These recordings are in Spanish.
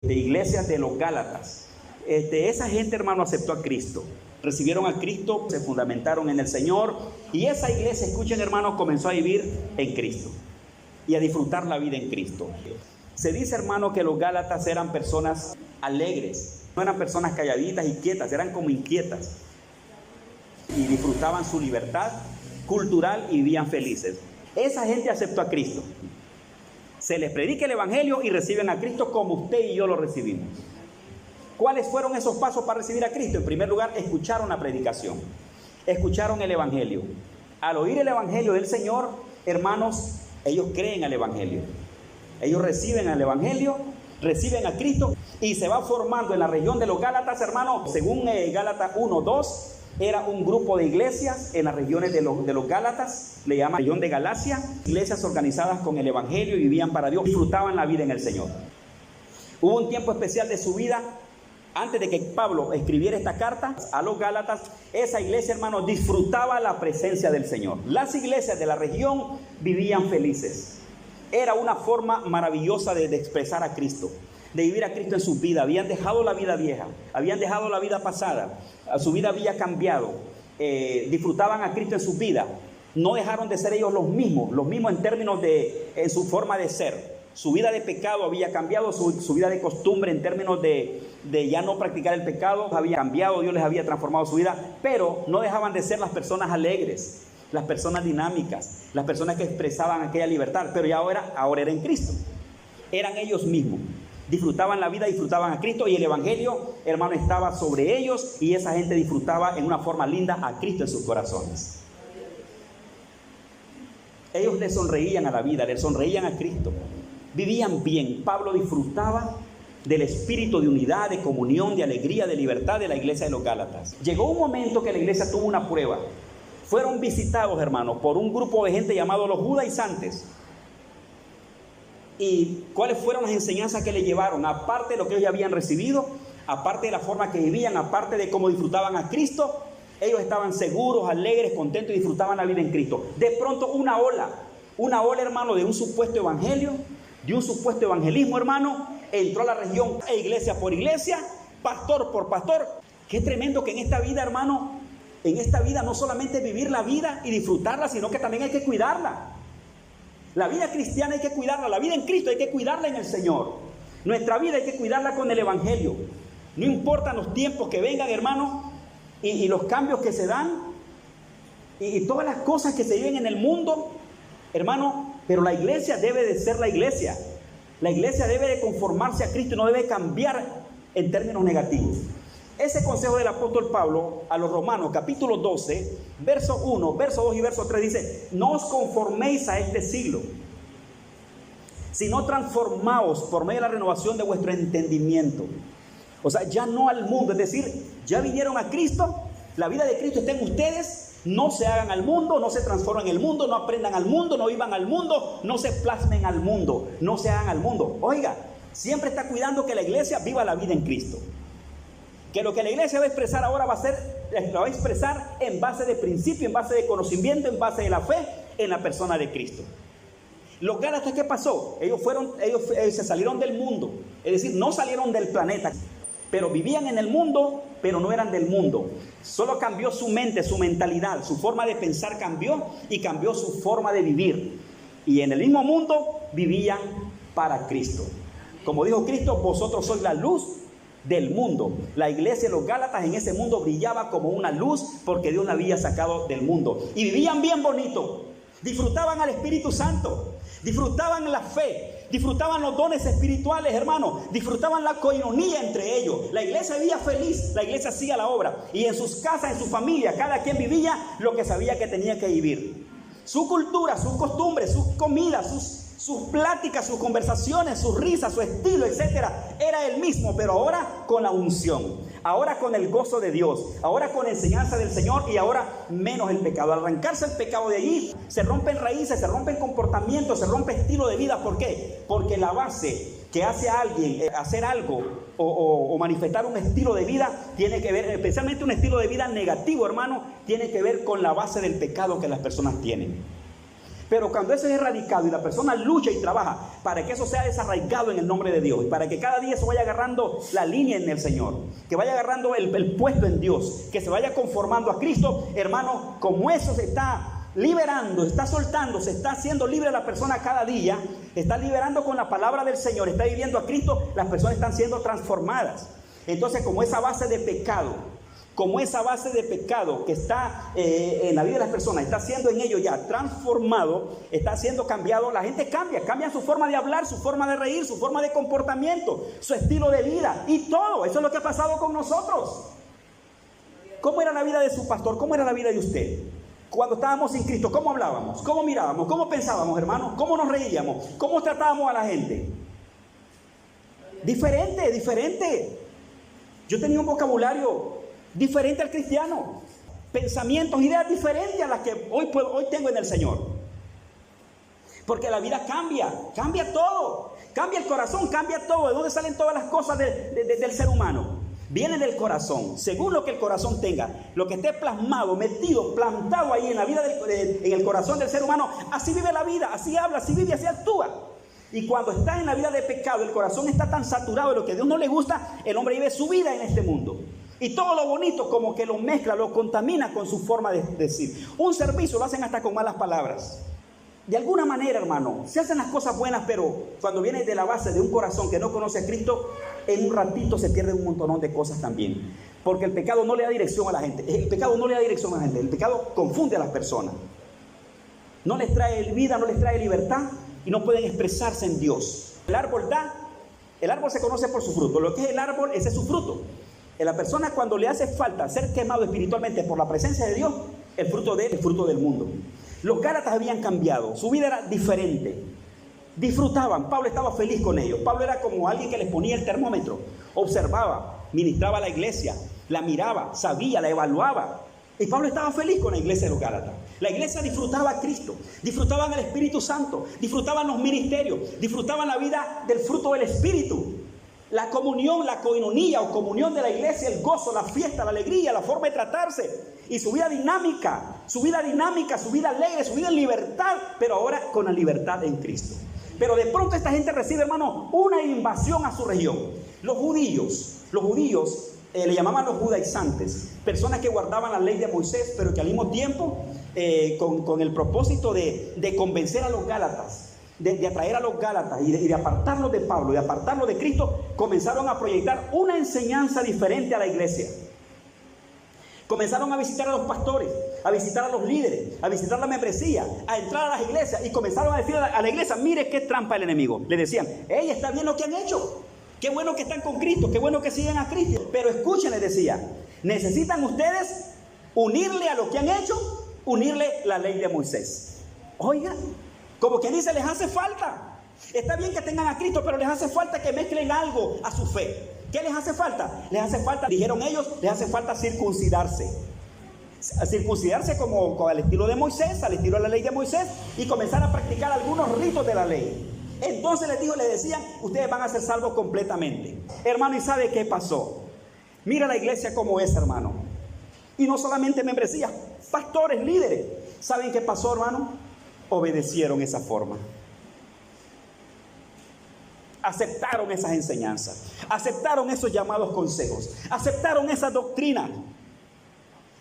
de iglesias de los Gálatas. Esa gente, hermano, aceptó a Cristo. Recibieron a Cristo, se fundamentaron en el Señor. Y esa iglesia, escuchen, hermanos, comenzó a vivir en Cristo y a disfrutar la vida en Cristo. Se dice, hermano, que los Gálatas eran personas alegres. No eran personas calladitas y quietas, eran como inquietas. Y disfrutaban su libertad cultural y vivían felices. Esa gente aceptó a Cristo. Se les predica el evangelio y reciben a Cristo como usted y yo lo recibimos. ¿Cuáles fueron esos pasos para recibir a Cristo? En primer lugar, escucharon la predicación. Escucharon el evangelio. Al oír el evangelio del Señor, hermanos, ellos creen al evangelio. Ellos reciben al evangelio, reciben a Cristo y se va formando en la región de los Gálatas, hermanos. Según Gálatas 1:2, era un grupo de iglesias en las regiones de los Gálatas, le llaman región de Galacia, iglesias organizadas con el evangelio y vivían para Dios, disfrutaban la vida en el Señor. Hubo un tiempo especial de su vida, antes de que Pablo escribiera esta carta a los Gálatas, esa iglesia, hermanos, disfrutaba la presencia del Señor. Las iglesias de la región vivían felices. Era una forma maravillosa de expresar a Cristo, de vivir a Cristo en su vida. Habían dejado la vida vieja, habían dejado la vida pasada, su vida había cambiado, disfrutaban a Cristo en su vida. No dejaron de ser ellos los mismos en términos en su forma de ser. Su vida de pecado había cambiado, su vida de costumbre en términos de ya no practicar el pecado había cambiado, Dios les había transformado su vida, pero no dejaban de ser las personas alegres, las personas dinámicas, las personas que expresaban aquella libertad, pero ya ahora era en Cristo. Eran ellos mismos, disfrutaban la vida, disfrutaban a Cristo y el evangelio, hermano, estaba sobre ellos y esa gente disfrutaba en una forma linda a Cristo en sus corazones. Ellos le sonreían a la vida, le sonreían a Cristo. Vivían bien. Pablo disfrutaba del espíritu de unidad, de comunión, de alegría, de libertad de la iglesia de los Gálatas. Llegó un momento que la iglesia tuvo una prueba. Fueron visitados, hermanos, por un grupo de gente llamado los judaizantes. ¿Y cuáles fueron las enseñanzas que le llevaron? Aparte de lo que ellos ya habían recibido, aparte de la forma que vivían, aparte de cómo disfrutaban a Cristo, ellos estaban seguros, alegres, contentos y disfrutaban la vida en Cristo. De pronto una ola, hermano, de un supuesto evangelio, de un supuesto evangelismo, hermano, entró a la región, iglesia por iglesia, pastor por pastor. Qué tremendo que en esta vida, hermano, en esta vida no solamente vivir la vida y disfrutarla, sino que también hay que cuidarla. La vida cristiana hay que cuidarla, la vida en Cristo hay que cuidarla en el Señor. Nuestra vida hay que cuidarla con el evangelio. No importan los tiempos que vengan, hermano, y los cambios que se dan, y todas las cosas que se viven en el mundo, hermano, pero la iglesia debe de ser la iglesia. La iglesia debe de conformarse a Cristo y no debe cambiar en términos negativos. Ese consejo del apóstol Pablo a los Romanos, capítulo 12, verso 1, verso 2 y verso 3 dice: no os conforméis a este siglo, sino transformaos por medio de la renovación de vuestro entendimiento. O sea, ya no al mundo, es decir, ya vinieron a Cristo, la vida de Cristo está en ustedes. No se hagan al mundo, no se transformen en el mundo, no aprendan al mundo, no vivan al mundo, no se plasmen al mundo, no se hagan al mundo. Oiga, siempre está cuidando que la iglesia viva la vida en Cristo. Que lo que la iglesia va a expresar ahora lo va a expresar en base de principio, en base de conocimiento, en base de la fe, en la persona de Cristo. Los Gálatas, ¿qué pasó? Ellos se salieron del mundo, es decir, no salieron del planeta, pero vivían en el mundo, pero no eran del mundo. Solo cambió su mente, su mentalidad, su forma de pensar cambió y cambió su forma de vivir. Y en el mismo mundo vivían para Cristo. Como dijo Cristo, vosotros sois la luz del mundo. La iglesia de los Gálatas en ese mundo brillaba como una luz porque Dios la había sacado del mundo. Y vivían bien bonito. Disfrutaban al Espíritu Santo. Disfrutaban la fe. Disfrutaban los dones espirituales, hermano. Disfrutaban la coinonía entre ellos. La iglesia vivía feliz. La iglesia hacía la obra. Y en sus casas, en su familia, cada quien vivía lo que sabía que tenía que vivir. Su cultura, sus costumbres, sus comidas, sus pláticas, sus conversaciones, sus risas, su estilo, etcétera, era el mismo, pero ahora con la unción. Ahora con el gozo de Dios, ahora con la enseñanza del Señor y ahora menos el pecado. Al arrancarse el pecado de allí, se rompen raíces, se rompen comportamientos, se rompe estilo de vida. ¿Por qué? Porque la base que hace a alguien hacer algo o manifestar un estilo de vida tiene que ver, especialmente un estilo de vida negativo, hermano, tiene que ver con la base del pecado que las personas tienen. Pero cuando eso es erradicado y la persona lucha y trabaja para que eso sea desarraigado en el nombre de Dios, y para que cada día se vaya agarrando la línea en el Señor, que vaya agarrando el puesto en Dios, que se vaya conformando a Cristo, hermano, como eso se está liberando, está soltando, se está haciendo libre la persona cada día, está liberando con la palabra del Señor, está viviendo a Cristo, las personas están siendo transformadas. Entonces, como esa base de pecado que está en la vida de las personas, está siendo en ellos ya transformado, está siendo cambiado, la gente cambia su forma de hablar, su forma de reír, su forma de comportamiento, su estilo de vida y todo. Eso es lo que ha pasado con nosotros. ¿Cómo era la vida de su pastor? ¿Cómo era la vida de usted? Cuando estábamos sin Cristo, ¿cómo hablábamos? ¿Cómo mirábamos? ¿Cómo pensábamos, hermano? ¿Cómo nos reíamos? ¿Cómo tratábamos a la gente? Diferente. Yo tenía un vocabulario diferente al cristiano, pensamientos, ideas diferentes a las que hoy tengo en el Señor. Porque la vida cambia todo, cambia el corazón, cambia todo. ¿De dónde salen todas las cosas del ser humano? Viene del corazón, según lo que el corazón tenga, lo que esté plasmado, metido, plantado ahí en la vida, en el corazón del ser humano. Así vive la vida, así habla, así vive, así actúa. Y cuando está en la vida de pecado, el corazón está tan saturado de lo que a Dios no le gusta, el hombre vive su vida en este mundo. Y todo lo bonito como que lo mezcla, lo contamina con su forma de decir. Un servicio lo hacen hasta con malas palabras. De alguna manera, hermano, se hacen las cosas buenas, pero cuando viene de la base de un corazón que no conoce a Cristo, en un ratito se pierden un montón de cosas también. Porque el pecado no le da dirección a la gente. El pecado confunde a las personas. No les trae vida, no les trae libertad y no pueden expresarse en Dios. El árbol se conoce por su fruto. Lo que es el árbol, ese es su fruto. En la persona, cuando le hace falta ser quemado espiritualmente por la presencia de Dios, el fruto del mundo. Los Gálatas habían cambiado, su vida era diferente. Disfrutaban, Pablo estaba feliz con ellos. Pablo era como alguien que les ponía el termómetro, observaba, ministraba a la iglesia, la miraba, sabía, la evaluaba. Y Pablo estaba feliz con la iglesia de los Gálatas. La iglesia disfrutaba a Cristo, disfrutaban el Espíritu Santo, disfrutaban los ministerios, disfrutaban la vida del fruto del Espíritu. La comunión, la coinonía o comunión de la iglesia, el gozo, la fiesta, la alegría, la forma de tratarse. Y su vida dinámica, su vida alegre, su vida en libertad, pero ahora con la libertad en Cristo. Pero de pronto esta gente recibe, hermano, una invasión a su región. Los judíos le llamaban los judaizantes, personas que guardaban la ley de Moisés, pero que al mismo tiempo, con el propósito de convencer a los Gálatas, de atraer a los Gálatas y de apartarlos de Pablo, de apartarlos de Cristo, comenzaron a proyectar una enseñanza diferente a la iglesia. Comenzaron a visitar a los pastores, a visitar a los líderes, a visitar la membresía, a entrar a las iglesias y comenzaron a decir a la iglesia: mire qué trampa el enemigo. Le decían: hey, está bien lo que han hecho, qué bueno que están con Cristo, qué bueno que siguen a Cristo, pero escuchen, les decía, necesitan ustedes unirle a lo que han hecho, unirle la ley de Moisés. Oiga, como quien dice, les hace falta. Está bien que tengan a Cristo, pero les hace falta que mezclen algo a su fe. ¿Qué les hace falta? Les hace falta, dijeron ellos, les hace falta circuncidarse. Circuncidarse como al estilo de Moisés, al estilo de la ley de Moisés, y comenzar a practicar algunos ritos de la ley. Entonces les decían: ustedes van a ser salvos completamente. Hermano, ¿y sabe qué pasó? Mira la iglesia como es, hermano. Y no solamente membresías, pastores, líderes. ¿Saben qué pasó, hermano? Obedecieron esa forma. Aceptaron esas enseñanzas, aceptaron esos llamados consejos, aceptaron esa doctrina.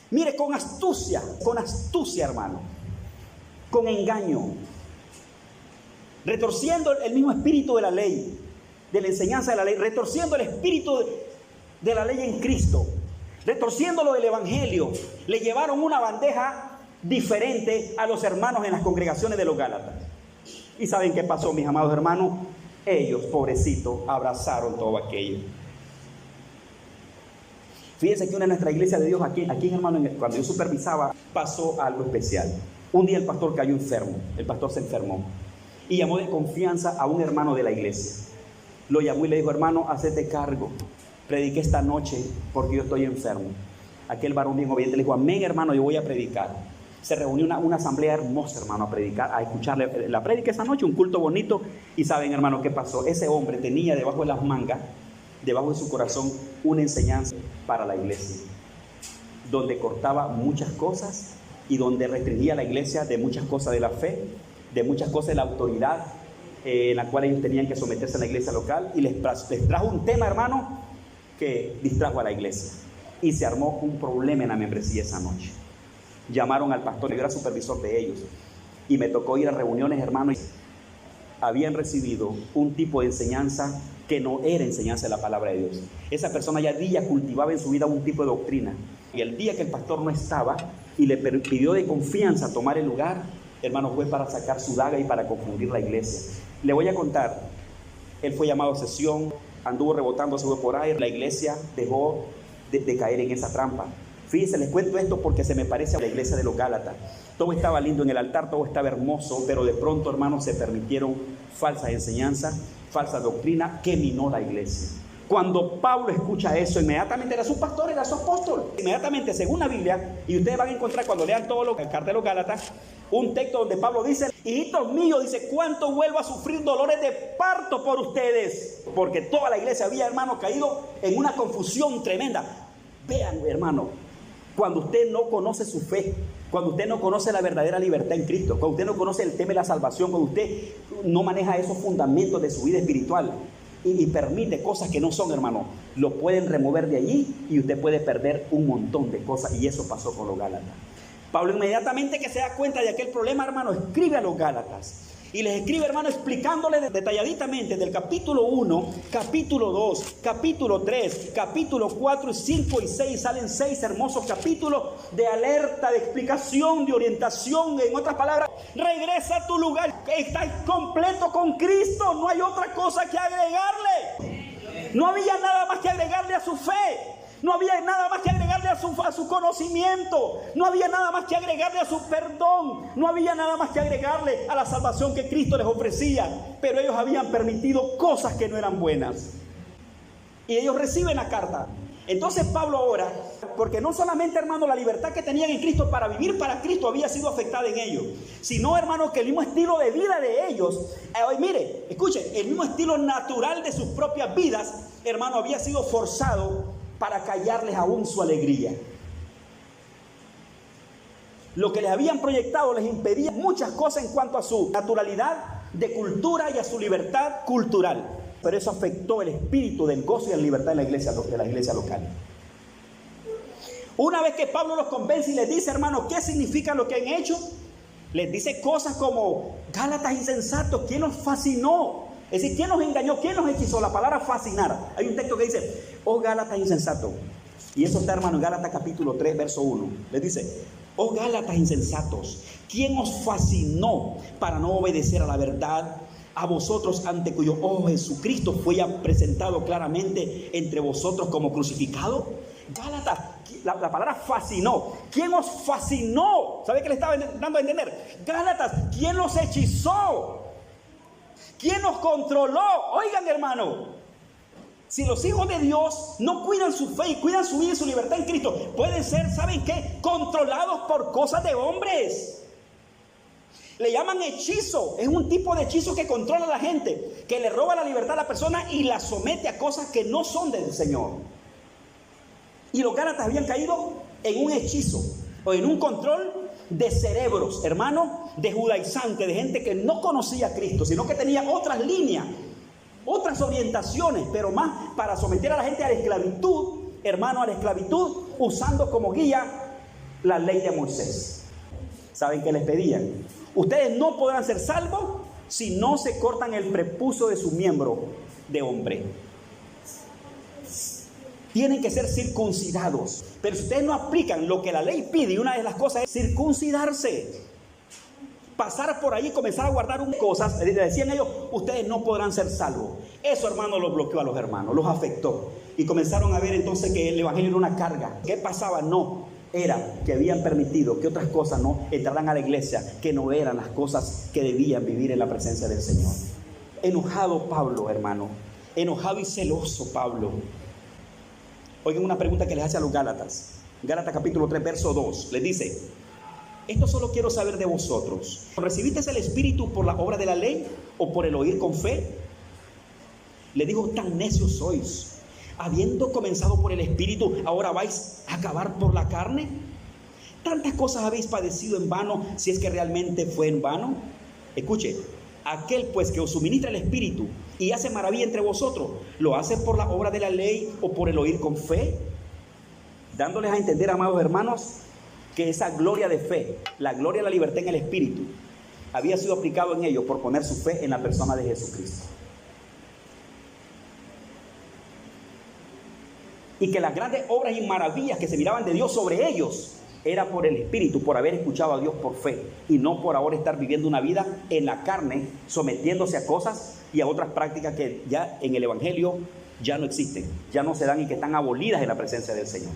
Mire, con astucia, hermano, con engaño, retorciendo el mismo espíritu de la ley, de la enseñanza de la ley, retorciendo el espíritu de la ley en Cristo, retorciéndolo del evangelio. Le llevaron una bandeja diferente a los hermanos en las congregaciones de los Gálatas. ¿Y saben qué pasó, mis amados hermanos? Ellos, pobrecitos, abrazaron todo aquello. Fíjense que una de nuestras iglesias de Dios aquí hermano, cuando yo supervisaba, pasó algo especial. Un día el pastor cayó enfermo, el pastor se enfermó y llamó de confianza a un hermano de la iglesia. Lo llamó y le dijo: hermano, hacete cargo, prediqué esta noche porque yo estoy enfermo. Aquel varón bien obediente le dijo: amén, hermano, yo voy a predicar. Se reunió una asamblea hermosa, hermano, a predicar, a escucharle la prédica esa noche, un culto bonito. Y saben, hermano, ¿qué pasó? Ese hombre tenía debajo de las mangas, debajo de su corazón, una enseñanza para la iglesia, donde cortaba muchas cosas y donde restringía a la iglesia de muchas cosas de la fe, de muchas cosas de la autoridad en la cual ellos tenían que someterse a la iglesia local, y les trajo un tema, hermano, que distrajo a la iglesia, y se armó un problema en la membresía esa noche. Llamaron al pastor, yo era supervisor de ellos, y me tocó ir a reuniones, hermanos. Habían recibido un tipo de enseñanza que no era enseñanza de la palabra de Dios. Esa persona ya cultivaba en su vida un tipo de doctrina, y el día que el pastor no estaba y le pidió de confianza tomar el lugar, hermano, fue para sacar su daga y para confundir la iglesia. Le voy a contar, él fue llamado a sesión, anduvo rebotando, se fue por ahí, la iglesia dejó de caer en esa trampa. Fíjense, les cuento esto porque se me parece a la iglesia de los Gálatas. Todo estaba lindo en el altar, todo estaba hermoso, pero de pronto, hermanos, se permitieron falsas enseñanzas, falsa doctrina que minó la iglesia. Cuando Pablo escucha eso, inmediatamente era su pastor, era su apóstol. Inmediatamente, según la Biblia, y ustedes van a encontrar cuando lean todo la carta de los Gálatas, un texto donde Pablo dice: hijitos míos, dice, cuánto vuelvo a sufrir dolores de parto por ustedes, porque toda la iglesia había, hermano, caído en una confusión tremenda. Vean, hermano, cuando usted no conoce su fe, cuando usted no conoce la verdadera libertad en Cristo, cuando usted no conoce el tema de la salvación, cuando usted no maneja esos fundamentos de su vida espiritual y permite cosas que no son, hermano, lo pueden remover de allí y usted puede perder un montón de cosas, y eso pasó con los Gálatas. Pablo, inmediatamente que se da cuenta de aquel problema, hermano, escribe a los Gálatas. Y les escribe, hermano, explicándole detalladitamente del capítulo 1, capítulo 2, capítulo 3, capítulo 4, 5 y 6. Salen 6 hermosos capítulos de alerta, de explicación, de orientación. En otras palabras, regresa a tu lugar. Estás completo con Cristo. No hay otra cosa que agregarle. No había nada más que agregarle a su fe. No había nada más que agregarle a su conocimiento. No había nada más que agregarle a su perdón. No había nada más que agregarle a la salvación que Cristo les ofrecía. Pero ellos habían permitido cosas que no eran buenas. Y ellos reciben la carta. Entonces Pablo ahora, porque no solamente, hermano, la libertad que tenían en Cristo para vivir para Cristo había sido afectada en ellos, sino, hermano, que el mismo estilo de vida de ellos, mire, escuchen, el mismo estilo natural de sus propias vidas, hermano, había sido forzado para callarles aún su alegría. Lo que les habían proyectado les impedía muchas cosas en cuanto a su naturalidad de cultura y a su libertad cultural. Pero eso afectó el espíritu del gozo y la libertad de la iglesia local. Una vez que Pablo los convence y les dice, hermano, ¿qué significa lo que han hecho? Les dice cosas como: Gálatas insensatos, ¿quién los fascinó? Es decir, ¿quién nos engañó? ¿Quién nos hechizó? La palabra fascinar. Hay un texto que dice: oh Gálatas insensatos. Y eso está, hermano, en Gálatas capítulo 3, verso 1. Les dice: oh Gálatas insensatos, ¿quién os fascinó para no obedecer a la verdad? A vosotros, ante cuyo ojo Jesucristo fue ya presentado claramente entre vosotros como crucificado. Gálatas, la palabra fascinó. ¿Quién os fascinó? ¿Sabe qué le estaba dando a entender? Gálatas, ¿quién los hechizó? ¿Quién nos controló? Oigan, hermano, si los hijos de Dios no cuidan su fe y cuidan su vida y su libertad en Cristo, pueden ser, ¿saben qué? Controlados por cosas de hombres. Le llaman hechizo. Es un tipo de hechizo que controla a la gente, que le roba la libertad a la persona y la somete a cosas que no son del Señor. Y los Gálatas habían caído en un hechizo o en un control de cerebros, hermano, de judaizantes, de gente que no conocía a Cristo, sino que tenía otras líneas, otras orientaciones, pero más para someter a la gente a la esclavitud, hermano, a la esclavitud, usando como guía la ley de Moisés. ¿Saben qué les pedían? Ustedes no podrán ser salvos si no se cortan el prepucio de su miembro de hombre. Tienen que ser circuncidados. Pero si ustedes no aplican lo que la ley pide, y una de las cosas es circuncidarse, pasar por ahí y comenzar a guardar cosas, decían ellos, ustedes no podrán ser salvos. Eso, hermano, los bloqueó a los hermanos, los afectó. Y comenzaron a ver entonces que el evangelio era una carga. ¿Qué pasaba? No, era que habían permitido que otras cosas no entraran a la iglesia, que no eran las cosas que debían vivir en la presencia del Señor. Enojado Pablo, hermano, enojado y celoso Pablo. Oigan una pregunta que les hace a los Gálatas. Gálatas capítulo 3, verso 2. Les dice: esto solo quiero saber de vosotros. ¿Recibisteis el Espíritu por la obra de la ley o por el oír con fe? Le dijo: tan necios sois. Habiendo comenzado por el Espíritu, ¿ahora vais a acabar por la carne? ¿Tantas cosas habéis padecido en vano, si es que realmente fue en vano? Escuche, aquel pues que os suministra el Espíritu y hace maravilla entre vosotros, ¿lo hace por la obra de la ley o por el oír con fe? Dándoles a entender, amados hermanos, que esa gloria de fe, la gloria de la libertad en el Espíritu, había sido aplicado en ellos por poner su fe en la persona de Jesucristo. Y que las grandes obras y maravillas que se miraban de Dios sobre ellos era por el Espíritu, por haber escuchado a Dios por fe, y no por ahora estar viviendo una vida en la carne, sometiéndose a cosas y a otras prácticas que ya en el Evangelio ya no existen, ya no se dan y que están abolidas en la presencia del Señor.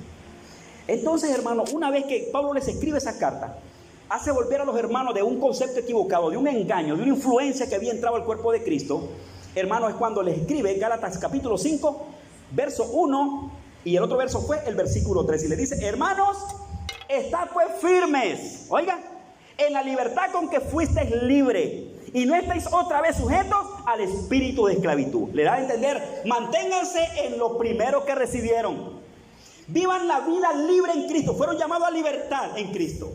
Entonces, hermanos, una vez que Pablo les escribe esa carta, hace volver a los hermanos de un concepto equivocado, de un engaño, de una influencia que había entrado al cuerpo de Cristo. Hermanos, es cuando les escribe Gálatas capítulo 5, verso 1, y el otro verso fue el versículo 3, y le dice: hermanos, estad pues firmes, oigan, en la libertad con que fuisteis libre, y no estéis otra vez sujetos al espíritu de esclavitud. Le da a entender, manténganse en lo primero que recibieron. Vivan la vida libre en Cristo. Fueron llamados a libertad en Cristo.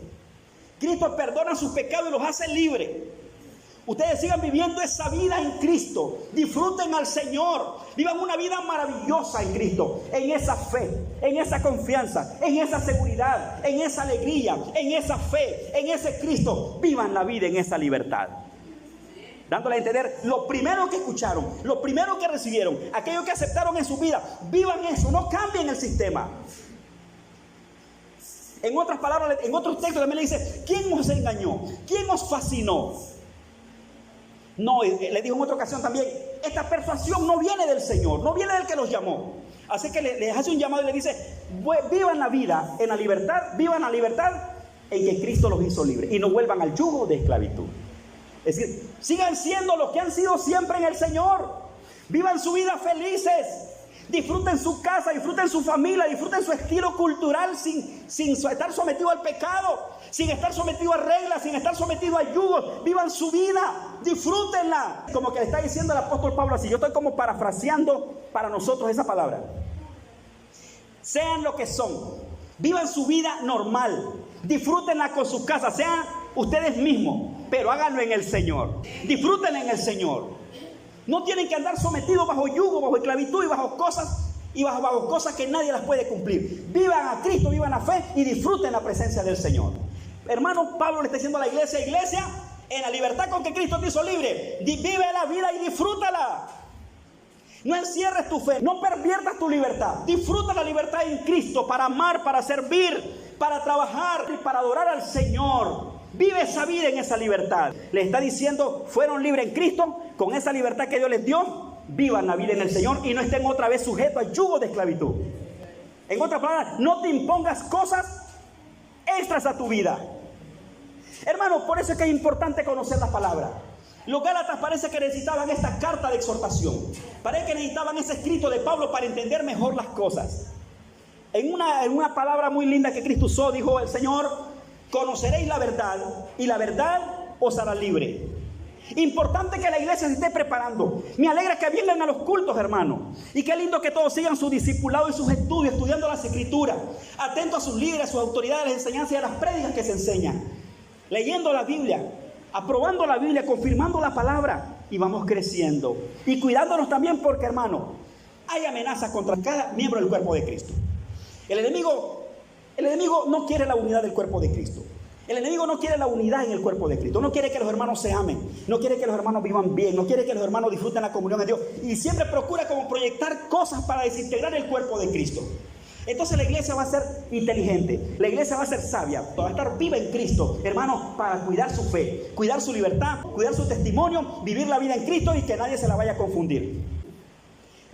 Cristo perdona sus pecados y los hace libres. Ustedes sigan viviendo esa vida en Cristo. Disfruten al Señor. Vivan una vida maravillosa en Cristo. En esa fe, en esa confianza, en esa seguridad, en esa alegría, en esa fe, en ese Cristo. Vivan la vida en esa libertad. Dándole a entender lo primero que escucharon, lo primero que recibieron, aquello que aceptaron en su vida. Vivan eso, no cambien el sistema. En otras palabras, en otros textos también le dice: ¿quién os engañó? ¿Quién os fascinó? No, le dijo en otra ocasión también: esta persuasión no viene del Señor, no viene del que los llamó. Así que les hace un llamado y le dice: vivan la vida en la libertad, vivan la libertad en que Cristo los hizo libres, y no vuelvan al yugo de esclavitud. Es decir, sigan siendo lo que han sido siempre en el Señor. Vivan su vida felices. Disfruten su casa, disfruten su familia, disfruten su estilo cultural sin estar sometido al pecado, sin estar sometido a reglas, sin estar sometido a yugos. Vivan su vida, disfrútenla. Como que le está diciendo el apóstol Pablo así. Yo estoy como parafraseando para nosotros esa palabra. Sean lo que son. Vivan su vida normal. Disfrútenla con sus casas. Sean ustedes mismos, pero háganlo en el Señor. Disfrútenla en el Señor. No tienen que andar sometidos bajo yugo, bajo esclavitud y bajo cosas que nadie las puede cumplir. Vivan a Cristo, vivan la fe y disfruten la presencia del Señor. Hermano, Pablo le está diciendo a la iglesia: en la libertad con que Cristo te hizo libre, vive la vida y disfrútala. No encierres tu fe, no perviertas tu libertad. Disfruta la libertad en Cristo para amar, para servir, para trabajar y para adorar al Señor. Vive esa vida en esa libertad. Le está diciendo: fueron libres en Cristo, con esa libertad que Dios les dio, vivan la vida en el Señor y no estén otra vez sujetos al yugo de esclavitud. En otras palabras, no te impongas cosas extras a tu vida. Hermano, por eso es que es importante conocer la palabra. Los Gálatas parece que necesitaban esta carta de exhortación. Parece que necesitaban ese escrito de Pablo para entender mejor las cosas. En una palabra muy linda que Cristo usó, dijo el Señor: conoceréis la verdad y la verdad os hará libre. Importante que la iglesia se esté preparando. Me alegra que vengan a los cultos, hermano. Y qué lindo que todos sigan su discipulado y sus estudios, estudiando las escrituras, atentos a sus líderes, a sus autoridades, a las enseñanzas y a las prédicas que se enseñan, leyendo la Biblia, aprobando la Biblia, confirmando la palabra, y vamos creciendo. Y cuidándonos también porque, hermano, hay amenazas contra cada miembro del cuerpo de Cristo. El enemigo no quiere la unidad del cuerpo de Cristo. El enemigo no quiere la unidad en el cuerpo de Cristo. No quiere que los hermanos se amen. No quiere que los hermanos vivan bien. No quiere que los hermanos disfruten la comunión de Dios. Y siempre procura como proyectar cosas para desintegrar el cuerpo de Cristo. Entonces la iglesia va a ser inteligente. La iglesia va a ser sabia. Va a estar viva en Cristo, hermanos, para cuidar su fe, cuidar su libertad, cuidar su testimonio, vivir la vida en Cristo y que nadie se la vaya a confundir.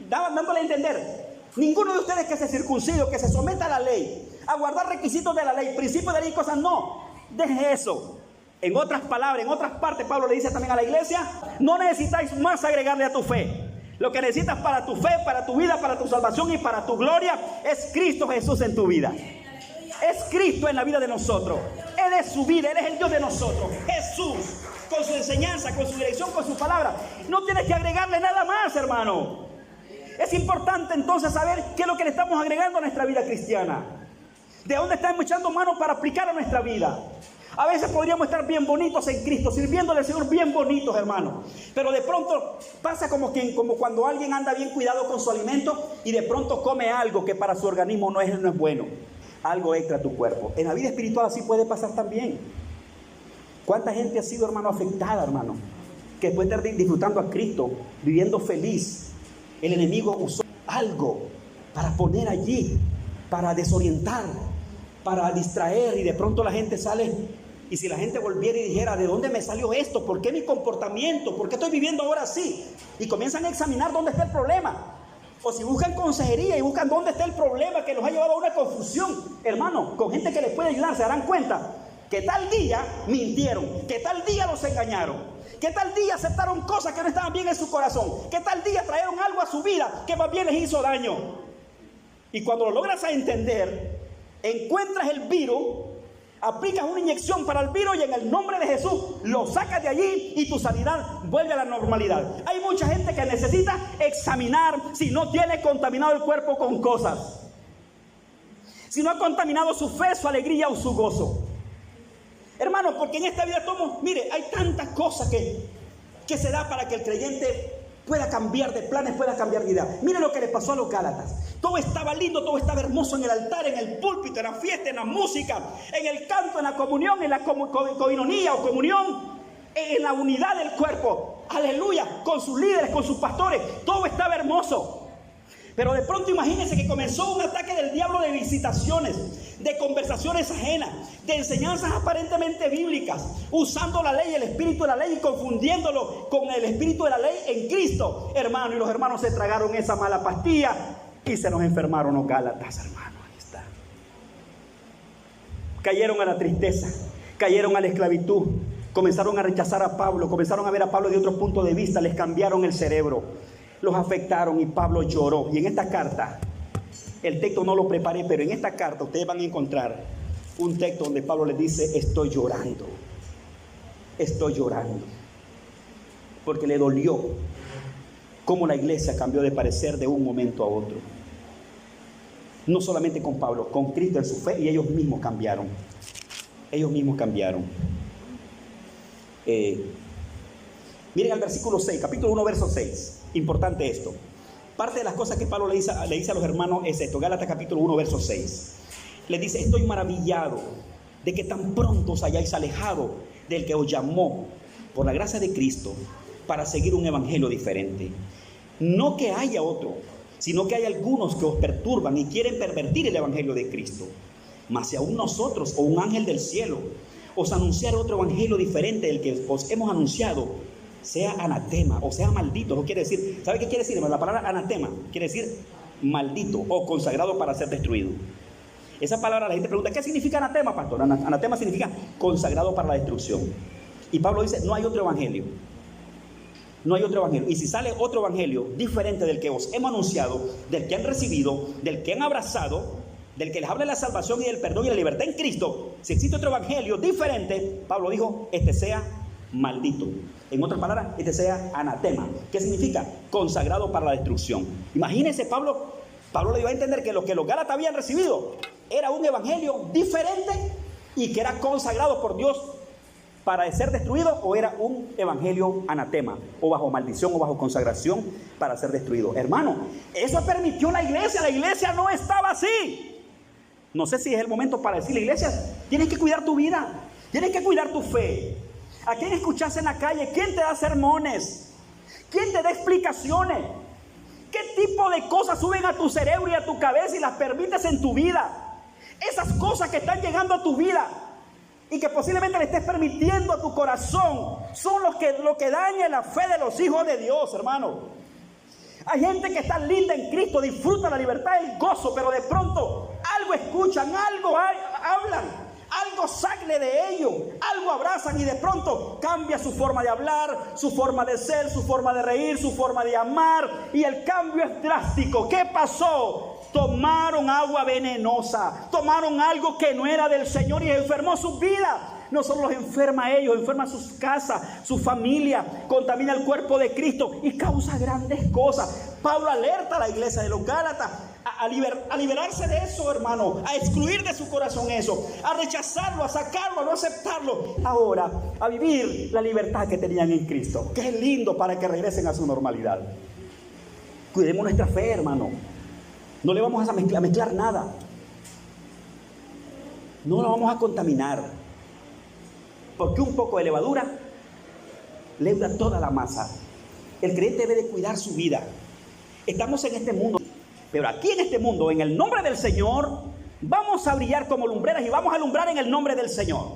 Dándole a entender: ninguno de ustedes que se circuncide, que se someta a la ley, a guardar requisitos de la ley, principios de la ley y cosas, no, deje eso. En otras palabras, en otras partes, Pablo le dice también a la iglesia: no necesitáis más agregarle a tu fe. Lo que necesitas para tu fe, para tu vida, para tu salvación y para tu gloria es Cristo Jesús en tu vida. Es Cristo en la vida de nosotros. Él es su vida, Él es el Dios de nosotros. Jesús, con su enseñanza, con su dirección, con su palabra. No tienes que agregarle nada más, hermano. Es importante entonces saber qué es lo que le estamos agregando a nuestra vida cristiana. ¿De dónde estamos echando mano para aplicar a nuestra vida? A veces podríamos estar bien bonitos en Cristo, sirviéndole al Señor bien bonitos, hermano. Pero de pronto pasa como cuando alguien anda bien cuidado con su alimento y de pronto come algo que para su organismo no es bueno. Algo extra a tu cuerpo. En la vida espiritual así puede pasar también. ¿Cuánta gente ha sido, hermano, afectada, hermano? Que puede estar disfrutando a Cristo, viviendo feliz. El enemigo usó algo para poner allí, para desorientar, para distraer, y de pronto la gente sale. Y si la gente volviera y dijera, ¿de dónde me salió esto? ¿Por qué mi comportamiento? ¿Por qué estoy viviendo ahora así? Y comienzan a examinar dónde está el problema. O si buscan consejería y buscan dónde está el problema que los ha llevado a una confusión. Hermano, con gente que les puede ayudar, se darán cuenta que tal día mintieron, que tal día los engañaron, que tal día aceptaron cosas que no estaban bien en su corazón, que tal día trajeron algo a su vida que más bien les hizo daño. Y cuando lo logras entender, encuentras el virus, aplicas una inyección para el virus y en el nombre de Jesús lo sacas de allí y tu sanidad vuelve a la normalidad. Hay mucha gente que necesita examinar si no tiene contaminado el cuerpo con cosas, si no ha contaminado su fe, su alegría o su gozo. Hermano, porque en esta vida mire, hay tantas cosas que se da para que el creyente pueda cambiar de planes, pueda cambiar de idea. Mire lo que le pasó a los Gálatas. Todo estaba lindo, todo estaba hermoso en el altar, en el púlpito, en la fiesta, en la música, en el canto, en la comunión, en la coinonía o comunión, en la unidad del cuerpo. Aleluya, con sus líderes, con sus pastores, todo estaba hermoso. Pero de pronto imagínense que comenzó un ataque del diablo de visitaciones, de conversaciones ajenas, de enseñanzas aparentemente bíblicas, usando la ley, el espíritu de la ley y confundiéndolo con el espíritu de la ley en Cristo, hermano. Y los hermanos se tragaron esa mala pastilla y se nos enfermaron los Gálatas, hermano. Ahí está. Cayeron a la tristeza, cayeron a la esclavitud, comenzaron a rechazar a Pablo, comenzaron a ver a Pablo de otro punto de vista, les cambiaron el cerebro, los afectaron y Pablo lloró. Y en esta carta, el texto no lo preparé, pero en esta carta ustedes van a encontrar un texto donde Pablo les dice, estoy llorando, porque le dolió cómo la iglesia cambió de parecer de un momento a otro. No solamente con Pablo, con Cristo en su fe, y ellos mismos cambiaron. Miren el versículo 6, capítulo 1, verso 6. Importante esto. Parte de las cosas que Pablo le dice a los hermanos es esto. Gálatas capítulo 1, verso 6. Le dice, estoy maravillado de que tan pronto os hayáis alejado del que os llamó por la gracia de Cristo para seguir un evangelio diferente. No que haya otro, sino que hay algunos que os perturban y quieren pervertir el evangelio de Cristo. Mas si aún nosotros o un ángel del cielo os anunciar otro evangelio diferente del que os hemos anunciado, sea anatema o sea maldito. No quiere decir, ¿sabe qué quiere decir? La palabra anatema quiere decir maldito o consagrado para ser destruido. Esa palabra, la gente pregunta, ¿qué significa anatema, pastor? Anatema significa consagrado para la destrucción. Y Pablo dice, no hay otro evangelio. No hay otro evangelio. Y si sale otro evangelio diferente del que os hemos anunciado, del que han recibido, del que han abrazado, del que les habla de la salvación y del perdón y la libertad en Cristo, si existe otro evangelio diferente, Pablo dijo, este sea maldito. En otras palabras, este sea anatema. ¿Qué significa? Consagrado para la destrucción. Imagínense, Pablo le dio a entender que lo que los Gálatas habían recibido era un evangelio diferente y que era consagrado por Dios para ser destruido, o era un evangelio anatema, o bajo maldición o bajo consagración para ser destruido. Hermano, eso permitió la iglesia no estaba así. No sé si es el momento para decirle, iglesia, tienes que cuidar tu vida, tienes que cuidar tu fe. ¿A quién escuchas en la calle? ¿Quién te da sermones? ¿Quién te da explicaciones? ¿Qué tipo de cosas suben a tu cerebro y a tu cabeza y las permites en tu vida? Esas cosas que están llegando a tu vida y que posiblemente le estés permitiendo a tu corazón son lo que daña la fe de los hijos de Dios, hermano. Hay gente que está linda en Cristo, disfruta la libertad y el gozo, pero de pronto algo escuchan, algo hablan, algo sale de ellos, algo abrazan y de pronto cambia su forma de hablar, su forma de ser, su forma de reír, su forma de amar, y el cambio es drástico. ¿Qué pasó? Tomaron agua venenosa, tomaron algo que no era del Señor y enfermó su vida. no solo los enferma a ellos, enferma sus casas, su familia, contamina el cuerpo de Cristo y causa grandes cosas. Pablo alerta a la iglesia de los Gálatas a liberarse de eso, hermano, a excluir de su corazón eso, a rechazarlo, a sacarlo, a no aceptarlo. Ahora, a vivir la libertad que tenían en Cristo. Qué lindo para que regresen a su normalidad. Cuidemos nuestra fe, hermano. No le vamos a mezclar nada. No lo vamos a contaminar. Porque un poco de levadura leuda toda la masa. El creyente debe de cuidar su vida. Estamos en este mundo, pero aquí en este mundo, en el nombre del Señor, vamos a brillar como lumbreras y vamos a alumbrar en el nombre del Señor.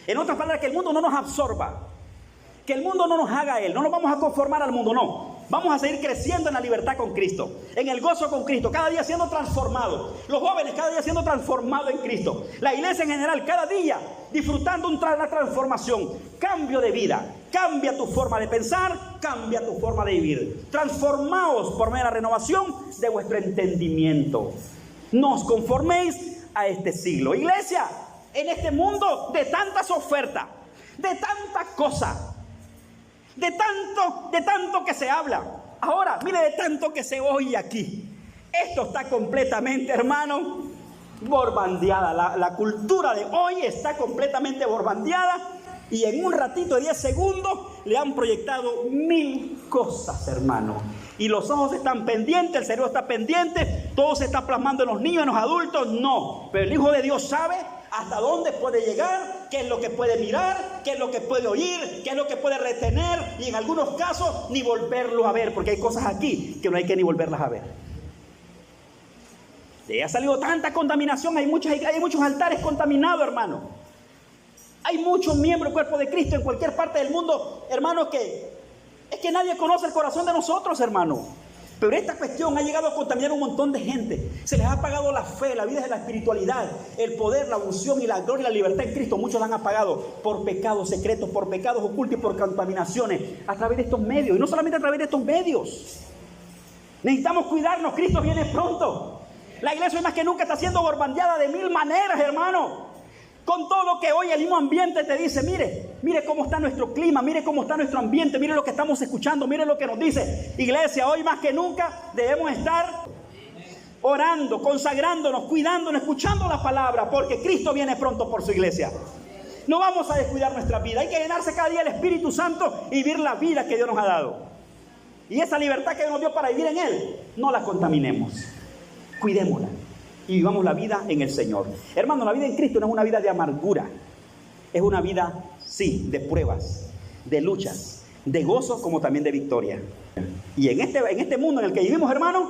En otras palabras, que el mundo no nos absorba, que el mundo no nos haga a Él, no nos vamos a conformar al mundo, no. Vamos a seguir creciendo en la libertad con Cristo, en el gozo con Cristo, cada día siendo transformados. Los jóvenes cada día siendo transformados en Cristo. La iglesia en general cada día disfrutando una transformación, cambio de vida. Cambia tu forma de pensar, cambia tu forma de vivir. Transformaos por medio de la renovación de vuestro entendimiento. No os conforméis a este siglo. Iglesia, en este mundo de tantas ofertas, de tantas cosas, de tanto que se habla. Ahora, mire, de tanto que se oye aquí. Esto está completamente, hermano, borbandeada. La cultura de hoy está completamente borbandeada. Y en un ratito de 10 segundos le han proyectado 1000 cosas, hermano. Y los ojos están pendientes, el cerebro está pendiente, todo se está plasmando en los niños, en los adultos, no. Pero el Hijo de Dios sabe hasta dónde puede llegar, qué es lo que puede mirar, qué es lo que puede oír, qué es lo que puede retener, y en algunos casos ni volverlo a ver, porque hay cosas aquí que no hay que ni volverlas a ver. Ya ha salido tanta contaminación, hay muchos altares contaminados, hermano. Hay muchos miembros del cuerpo de Cristo en cualquier parte del mundo, hermano, que es que nadie conoce el corazón de nosotros, hermano. Pero esta cuestión ha llegado a contaminar a un montón de gente. Se les ha apagado la fe, la vida de la espiritualidad, el poder, la unción y la gloria y la libertad en Cristo. Muchos la han apagado por pecados secretos, por pecados ocultos y por contaminaciones a través de estos medios. Y no solamente a través de estos medios. Necesitamos cuidarnos, Cristo viene pronto. La iglesia hoy más que nunca está siendo borbandeada de 1000 maneras, hermano. Con todo lo que hoy el mismo ambiente te dice, mire cómo está nuestro clima, mire cómo está nuestro ambiente, mire lo que estamos escuchando, mire lo que nos dice. Iglesia, hoy más que nunca debemos estar orando, consagrándonos, cuidándonos, escuchando la palabra, porque Cristo viene pronto por su iglesia. No vamos a descuidar nuestra vida, hay que llenarse cada día del Espíritu Santo y vivir la vida que Dios nos ha dado. Y esa libertad que Dios nos dio para vivir en Él, no la contaminemos, cuidémosla. Y vivamos la vida en el Señor. Hermano, la vida en Cristo no es una vida de amargura. Es una vida, sí, de pruebas, de luchas, de gozo como también de victoria. Y en este mundo en el que vivimos, hermano,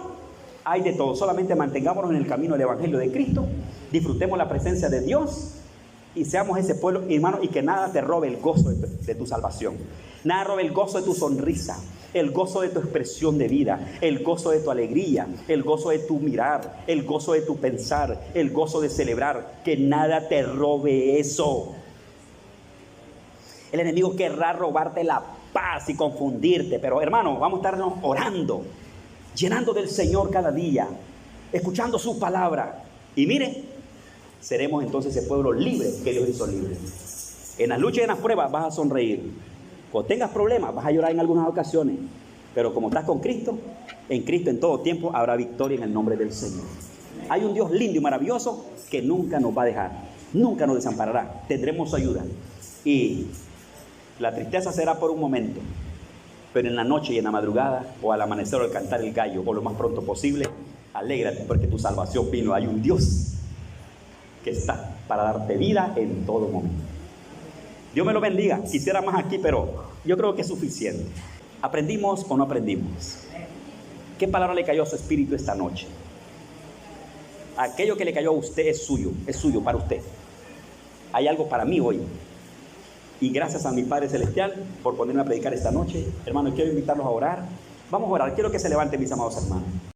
hay de todo. Solamente mantengámonos en el camino del Evangelio de Cristo. Disfrutemos la presencia de Dios. Y seamos ese pueblo, hermano, y que nada te robe el gozo de tu salvación. Nada robe el gozo de tu sonrisa, el gozo de tu expresión de vida, el gozo de tu alegría, el gozo de tu mirar, el gozo de tu pensar, el gozo de celebrar. Que nada te robe eso. El enemigo querrá robarte la paz y confundirte, pero hermano, vamos a estarnos orando, llenando del Señor cada día, escuchando su palabra. Y mire, seremos entonces ese pueblo libre que Dios hizo libre. En las luchas y en las pruebas vas a sonreír. Cuando tengas problemas vas a llorar en algunas ocasiones. Pero como estás con Cristo, en Cristo en todo tiempo habrá victoria en el nombre del Señor. Hay un Dios lindo y maravilloso que nunca nos va a dejar, nunca nos desamparará. Tendremos su ayuda. Y la tristeza será por un momento, pero en la noche y en la madrugada, o al amanecer o al cantar el gallo, o lo más pronto posible, alégrate porque tu salvación vino. Hay un Dios que está para darte vida en todo momento. Dios me lo bendiga. Quisiera más aquí, pero yo creo que es suficiente. ¿Aprendimos o no aprendimos? ¿Qué palabra le cayó a su espíritu esta noche? Aquello que le cayó a usted es suyo para usted. Hay algo para mí hoy. Y gracias a mi Padre Celestial por ponerme a predicar esta noche. Hermanos, quiero invitarlos a orar. Vamos a orar. Quiero que se levanten, mis amados hermanos.